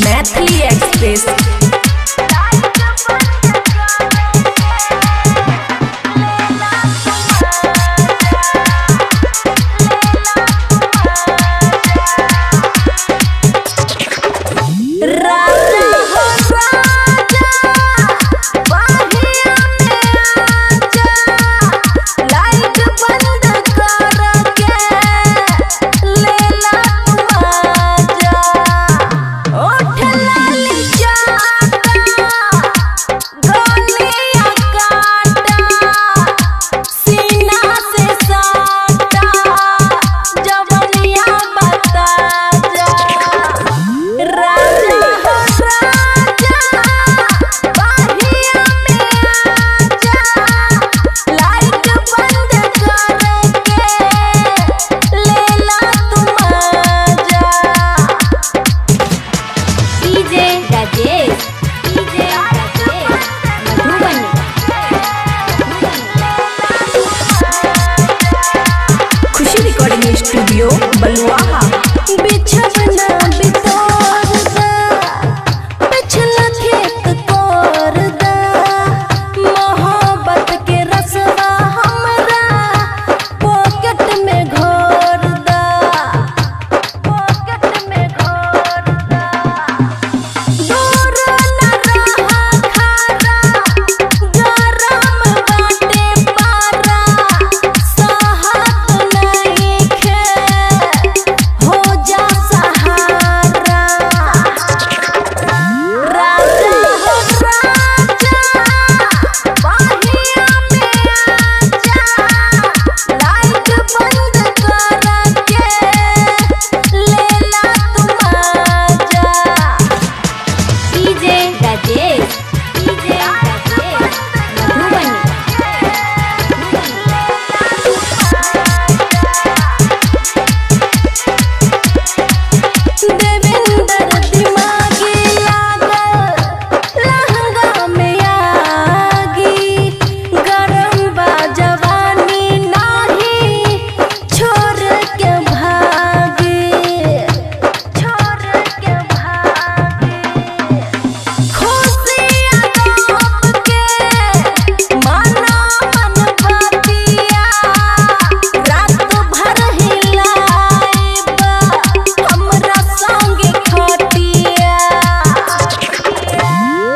Maithili express. Studio बलुआहा। बिछवना बितोर दा पिछला खेत तोड़ दा मोहब्बत के रसवा हमरा पॉकेट में घोर दा पॉकेट में घोर दा। दूर न रहा खारा गरम बाटे पारा साहत नहीं हो जा सहारा। राजा हो राजा बाहिया में आजा लाइट बंद करके लेला तुम आजा। डीजे राजेश मधुबनी। देवेंद्र दिमागी लागल लहंगा में आगी गरम बा जवानी नाही छोड़ के भागी छोड़ के भागी। खुशियाँ गाँव के माना मन बतिया रात भर हिलाइब हमरा संगे खटिया।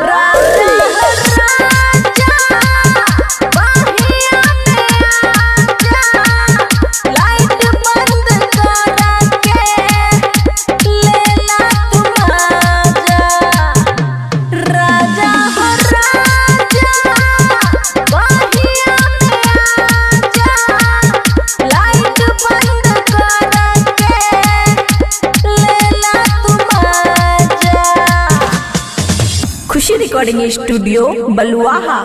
राजा हो राजा बाहिया में आजा लाइट बंद करके लेला तुम आजा। राजा हो राजा बाहिया में आजा लाइट बंद करके लेला तुम आजा। खुशी रिकॉर्डिंग स्टूडियो बलुआहा।